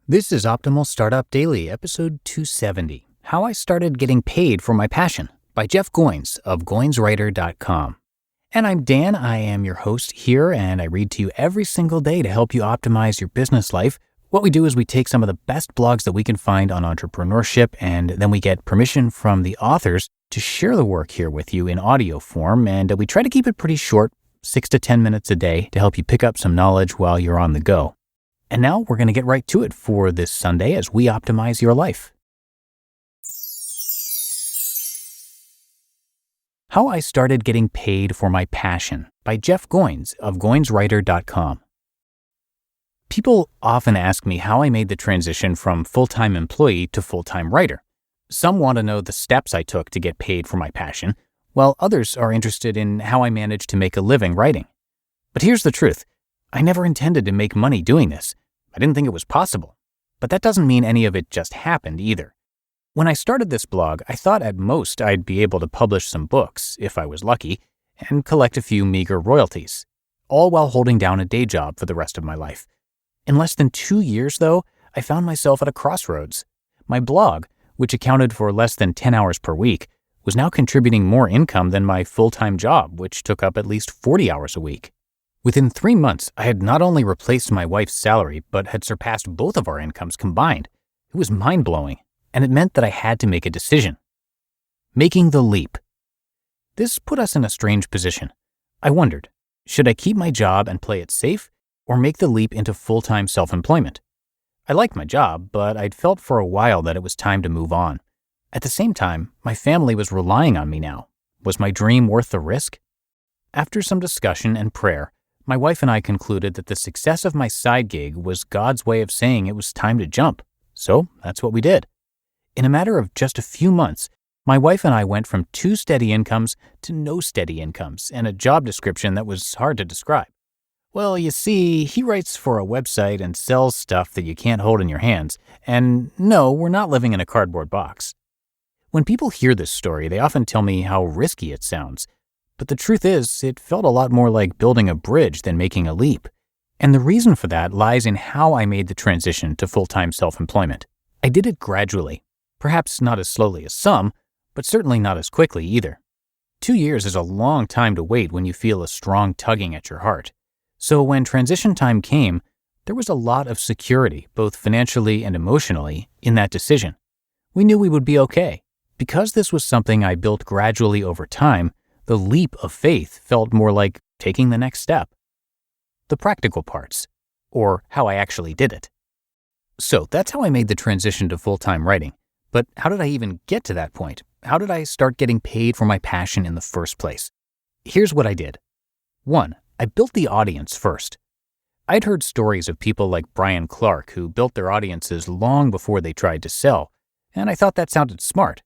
This is Optimal Startup Daily, episode 270, How I Started Getting Paid for My Passion, by Jeff Goins of GoinsWriter.com. And I'm Dan, I am your host here, and I read to you every single day to help you optimize your business life. What we do is we take some of the best blogs that we can find on entrepreneurship, and then we get permission from the authors to share the work here with you in audio form, and we try to keep it pretty short, 6 to 10 minutes a day, to help you pick up some knowledge while you're on the go. And now we're going to get right to it for this Sunday as we optimize your life. How I Started Getting Paid for My Passion, by Jeff Goins of GoinsWriter.com. People often ask me how I made the transition from full-time employee to full-time writer. Some want to know the steps I took to get paid for my passion, while others are interested in how I managed to make a living writing. But here's the truth. I never intended to make money doing this. I didn't think it was possible. But that doesn't mean any of it just happened either. When I started this blog, I thought at most I'd be able to publish some books, if I was lucky, and collect a few meager royalties, all while holding down a day job for the rest of my life. In less than 2 years, though, I found myself at a crossroads. My blog, which accounted for less than 10 hours per week, was now contributing more income than my full-time job, which took up at least 40 hours a week. Within 3 months, I had not only replaced my wife's salary, but had surpassed both of our incomes combined. It was mind-blowing, and it meant that I had to make a decision. Making the leap. This put us in a strange position. I wondered, should I keep my job and play it safe, or make the leap into full-time self-employment? I liked my job, but I'd felt for a while that it was time to move on. At the same time, my family was relying on me now. Was my dream worth the risk? After some discussion and prayer, my wife and I concluded that the success of my side gig was God's way of saying it was time to jump. So that's what we did. In a matter of just a few months, my wife and I went from 2 steady incomes to no steady incomes and a job description that was hard to describe. Well, you see, he writes for a website and sells stuff that you can't hold in your hands. And no, we're not living in a cardboard box. When people hear this story, they often tell me how risky it sounds. But the truth is, it felt a lot more like building a bridge than making a leap. And the reason for that lies in how I made the transition to full-time self-employment. I did it gradually. Perhaps not as slowly as some, but certainly not as quickly either. 2 years is a long time to wait when you feel a strong tugging at your heart. So when transition time came, there was a lot of security, both financially and emotionally, in that decision. We knew we would be okay. Because this was something I built gradually over time, the leap of faith felt more like taking the next step. The practical parts, or how I actually did it. So that's how I made the transition to full-time writing. But how did I even get to that point? How did I start getting paid for my passion in the first place? Here's what I did. 1. I built the audience first. I'd heard stories of people like Brian Clark who built their audiences long before they tried to sell, and I thought that sounded smart.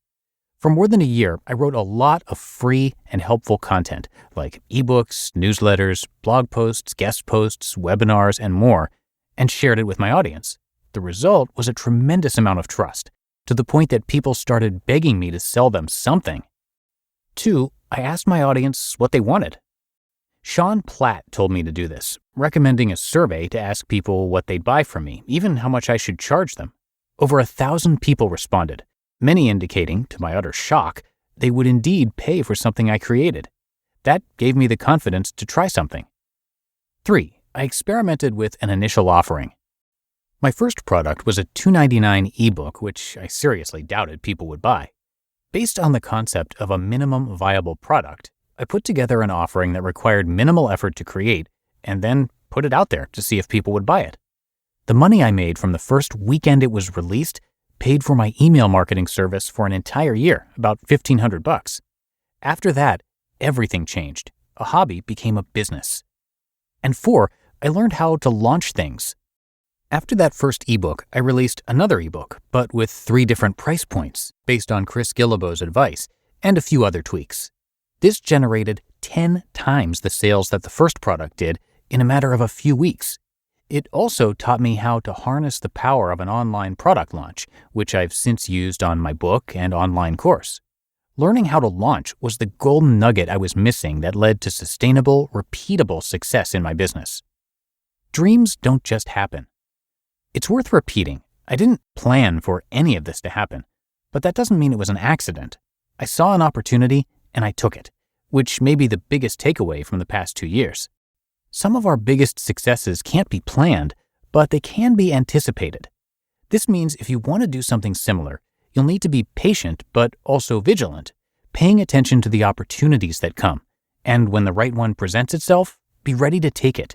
For more than a year, I wrote a lot of free and helpful content, like ebooks, newsletters, blog posts, guest posts, webinars, and more, and shared it with my audience. The result was a tremendous amount of trust, to the point that people started begging me to sell them something. 2, I asked my audience what they wanted. Sean Platt told me to do this, recommending a survey to ask people what they'd buy from me, even how much I should charge them. Over 1,000 people responded, many indicating, to my utter shock, they would indeed pay for something I created. That gave me the confidence to try something. 3, I experimented with an initial offering. My first product was a $2.99 ebook, which I seriously doubted people would buy. Based on the concept of a minimum viable product, I put together an offering that required minimal effort to create and then put it out there to see if people would buy it. The money I made from the first weekend it was released paid for my email marketing service for an entire year, about $1,500. After that, everything changed. A hobby became a business. And 4, I learned how to launch things. After that first ebook, I released another ebook, but with 3 different price points based on Chris Guillebeau's advice and a few other tweaks. This generated 10 times the sales that the first product did in a matter of a few weeks. It also taught me how to harness the power of an online product launch, which I've since used on my book and online course. Learning how to launch was the golden nugget I was missing that led to sustainable, repeatable success in my business. Dreams don't just happen. It's worth repeating, I didn't plan for any of this to happen, but that doesn't mean it was an accident. I saw an opportunity and I took it, which may be the biggest takeaway from the past 2 years. Some of our biggest successes can't be planned, but they can be anticipated. This means if you want to do something similar, you'll need to be patient but also vigilant, paying attention to the opportunities that come, and when the right one presents itself, be ready to take it.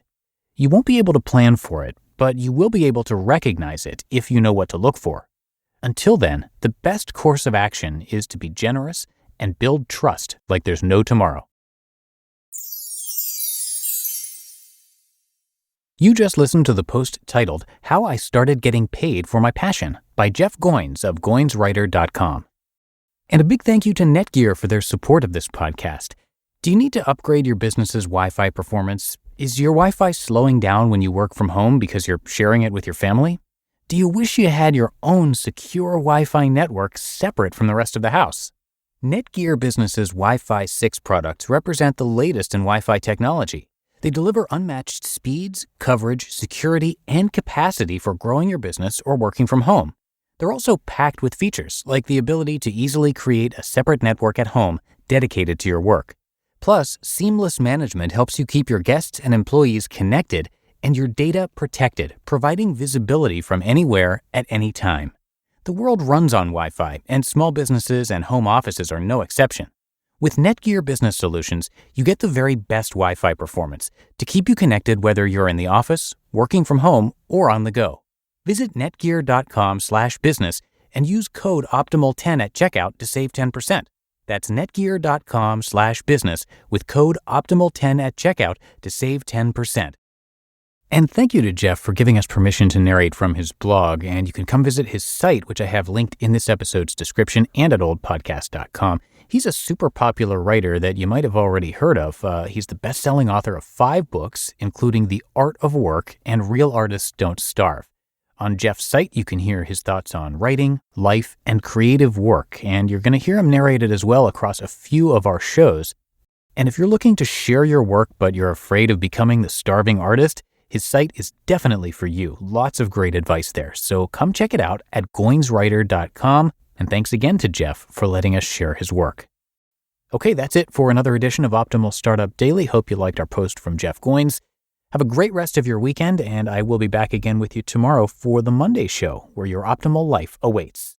You won't be able to plan for it, but you will be able to recognize it if you know what to look for. Until then, the best course of action is to be generous and build trust like there's no tomorrow. You just listened to the post titled, How I Started Getting Paid for My Passion by Jeff Goins of GoinsWriter.com. And a big thank you to Netgear for their support of this podcast. Do you need to upgrade your business's Wi-Fi performance? Is your Wi-Fi slowing down when you work from home because you're sharing it with your family? Do you wish you had your own secure Wi-Fi network separate from the rest of the house? Netgear Business's Wi-Fi 6 products represent the latest in Wi-Fi technology. They deliver unmatched speeds, coverage, security, and capacity for growing your business or working from home. They're also packed with features like the ability to easily create a separate network at home dedicated to your work. Plus, seamless management helps you keep your guests and employees connected and your data protected, providing visibility from anywhere at any time. The world runs on Wi-Fi, and small businesses and home offices are no exception. With Netgear Business Solutions, you get the very best Wi-Fi performance to keep you connected whether you're in the office, working from home, or on the go. Visit netgear.com/business and use code OPTIMAL10 at checkout to save 10%. That's netgear.com/business with code OPTIMAL10 at checkout to save 10%. And thank you to Jeff for giving us permission to narrate from his blog, and you can come visit his site, which I have linked in this episode's description and at oldpodcast.com. He's a super popular writer that you might have already heard of. He's the best-selling author of 5 books, including The Art of Work and Real Artists Don't Starve. On Jeff's site, you can hear his thoughts on writing, life, and creative work, and you're going to hear him narrate it as well across a few of our shows. And if you're looking to share your work but you're afraid of becoming the starving artist, his site is definitely for you. Lots of great advice there. So come check it out at goinswriter.com. And thanks again to Jeff for letting us share his work. Okay, that's it for another edition of Optimal Startup Daily. Hope you liked our post from Jeff Goins. Have a great rest of your weekend, and I will be back again with you tomorrow for the Monday show, where your optimal life awaits.